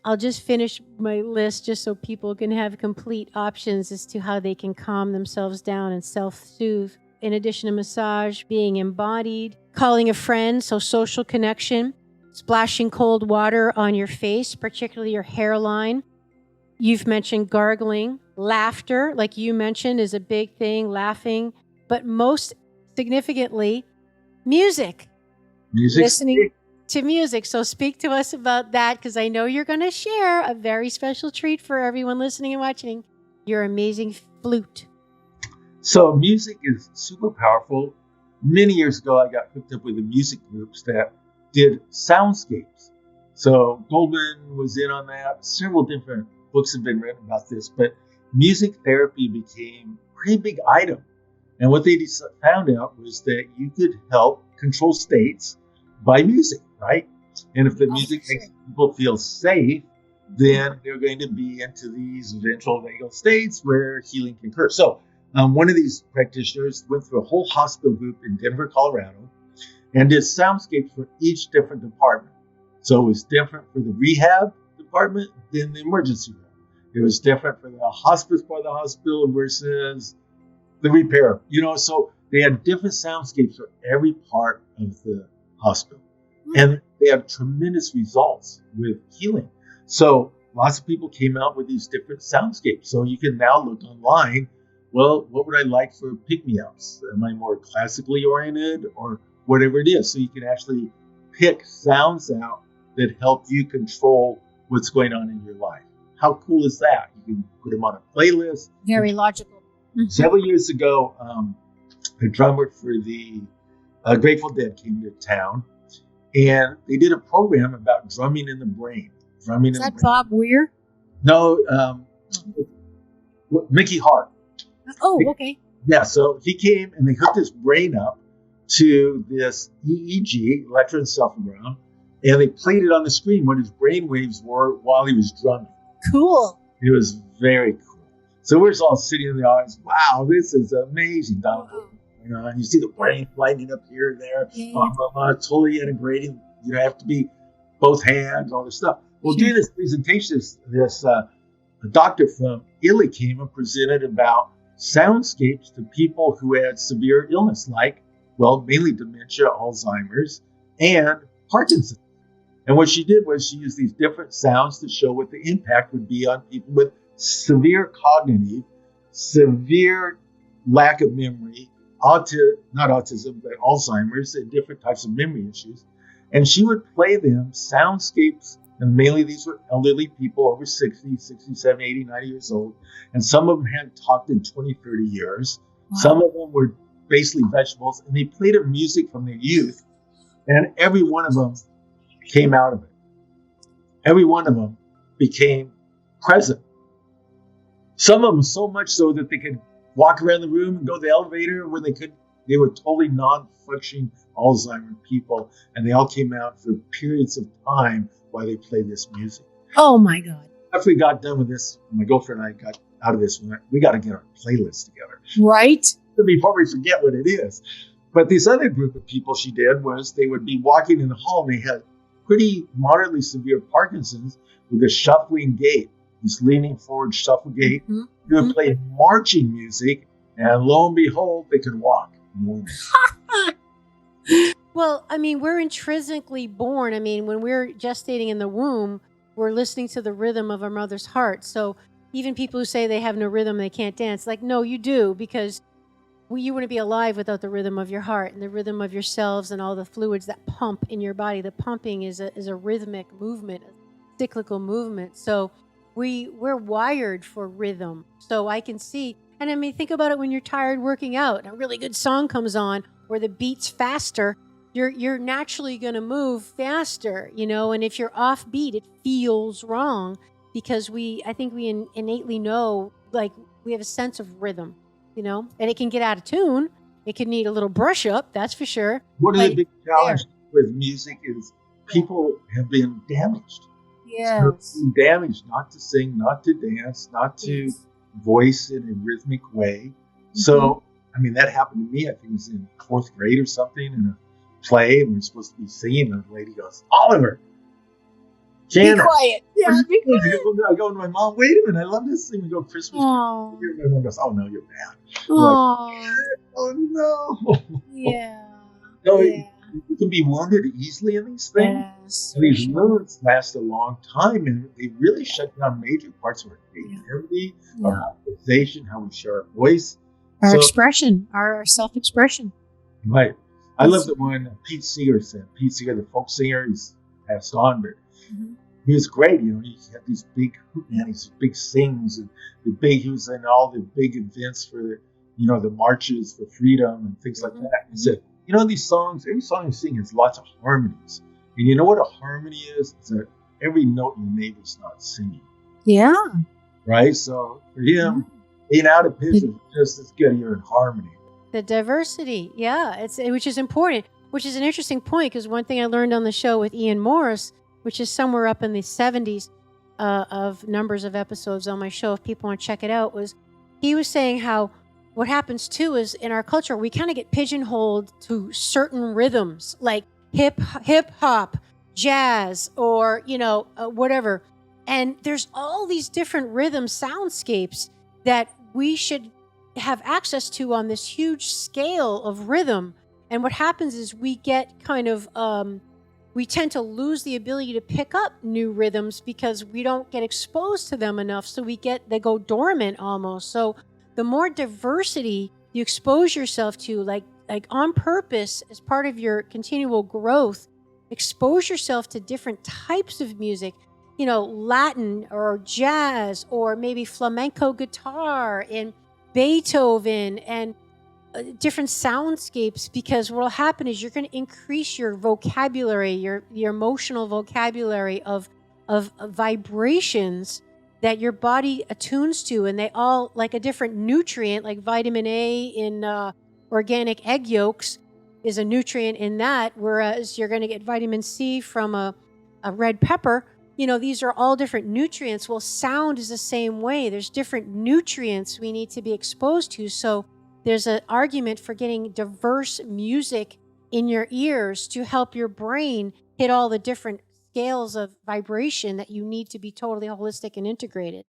I'll just finish my list just so people can have complete options as to how they can calm themselves down and self-soothe. In addition to massage, being embodied, calling a friend, so social connection, splashing cold water on your face, particularly your hairline. You've mentioned gargling, laughter, like you mentioned, is a big thing, laughing, but most significantly, music. Music. Listening to music. So speak to us about that, because I know you're going to share a very special treat for everyone listening and watching, your amazing flute. So music is super powerful. Many years ago, I got hooked up with the music groups that did soundscapes. So Goldman was in on that. Several different books have been written about this, but music therapy became a pretty big item. And what they found out was that you could help control states by music, right? And if the music makes people feel safe, then they're going to be into these ventral vagal states where healing can occur. So one of these practitioners went through a whole hospital group in Denver, Colorado, and did soundscapes for each different department. So it was different for the rehab department than the emergency room. It was different for the hospice part of the hospital versus the repair. So they had different soundscapes for every part of the hospital. And they had tremendous results with healing. So lots of people came out with these different soundscapes. So you can now look online. Well, what would I like for pick-me-ups? Am I more classically oriented or whatever it is? So you can actually pick sounds out that help you control what's going on in your life. How cool is that? You can put them on a playlist. Very logical. Several years ago, a drummer for the Grateful Dead came to town, and they did a program about drumming in the brain. Is that Bob Weir? No, Mickey Hart. Oh, okay. Yeah, so he came and they hooked his brain up to this EEG, electroencephalogram, and they played it on the screen what his brain waves were while he was drumming. Cool. It was very cool. So we're all sitting in the audience. Wow, this is amazing. And you see the brain lighting up here and there. Yeah. Totally integrating. You have to be both hands, all this stuff. Well, during this presentation, a doctor from Italy came and presented about soundscapes to people who had severe illness, like, mainly dementia, Alzheimer's, and Parkinson's. And what she did was she used these different sounds to show what the impact would be on people with severe cognitive, severe lack of memory, not autism, but Alzheimer's, and different types of memory issues. And she would play them soundscapes, and mainly these were elderly people over 60, 67, 80, 90 years old. And some of them hadn't talked in 20, 30 years. Wow. Some of them were basically vegetables, and they played her music from their youth, and every one of them came out of it. Every one of them became present. Some of them so much so that they could walk around the room and go to the elevator when they were totally non-functioning Alzheimer's people, and they all came out for periods of time while they played this music. Oh my God. After we got done with this, my girlfriend and I got out of this, we got to get our playlist together. Right. Before we forget what it is. But this other group of people she did was they would be walking in the hall, and they had pretty moderately severe Parkinson's with a shuffling gait, this leaning forward shuffle gait. Mm-hmm. They would play marching music, and lo and behold, they could walk. Well, I mean, we're intrinsically born. I mean, when we're gestating in the womb, we're listening to the rhythm of our mother's heart. So even people who say they have no rhythm, they can't dance, like, no, you do, because you wouldn't be alive without the rhythm of your heart and the rhythm of your cells and all the fluids that pump in your body. The pumping is a rhythmic movement, a cyclical movement. So we're wired for rhythm. So I can see, and I mean, think about it when you're tired working out and a really good song comes on where the beat's faster, you're naturally going to move faster, and if you're offbeat, it feels wrong because I think we innately know, like, we have a sense of rhythm. And it can get out of tune. It can need a little brush up, that's for sure. One of the big challenges with music is people have been damaged. Yes. Damaged not to sing, not to dance, not to voice in a rhythmic way. Mm-hmm. So, I mean, that happened to me. I think it was in 4th grade or something in a play. And we were supposed to be singing, and the lady goes, "Oliver, Jana. Be quiet. Yeah, be quiet. I go to my mom, wait a minute, I love this thing. We go Christmas. Oh. My mom goes, oh no, you're bad. Oh. Oh no. Yeah. No, Yeah. you can be wounded easily in these things. Yes. And these for sure. wounds last a long time, and they really shut down major parts of our creativity, our organization, how we share our voice. Our expression, our self-expression. Right. I love the one Pete Seeger said. Pete Seeger, the folk singer, he's passed on, but he was great. You know, he had these big hootenannies, big sings, and he was in all the big events for the, you know, the marches for freedom and things like that. He said, you know, these songs, every song you sing has lots of harmonies. And you know what a harmony is? It's that every note your neighbor's not singing. Yeah. Right? So for him, being out of pitch is just as good. You're in harmony. The diversity, which is important, which is an interesting point, because one thing I learned on the show with Ian Morris, which is somewhere up in the 70s of numbers of episodes on my show, if people want to check it out, was he was saying how what happens too is in our culture, we kind of get pigeonholed to certain rhythms like hip hop, jazz, or, you know, whatever. And there's all these different rhythm soundscapes that we should have access to on this huge scale of rhythm. And what happens is we get kind of, we tend to lose the ability to pick up new rhythms because we don't get exposed to them enough. So they go dormant almost. So the more diversity you expose yourself to, like on purpose, as part of your continual growth, expose yourself to different types of music, you know, Latin or jazz, or maybe flamenco guitar and Beethoven and different soundscapes, because what will happen is you're going to increase your vocabulary, your emotional vocabulary of vibrations that your body attunes to, and they all, like a different nutrient, like vitamin A in organic egg yolks is a nutrient in that, whereas you're going to get vitamin C from a red pepper. You know, these are all different nutrients. Well, sound is the same way. There's different nutrients we need to be exposed to. So there's an argument for getting diverse music in your ears to help your brain hit all the different scales of vibration that you need to be totally holistic and integrated.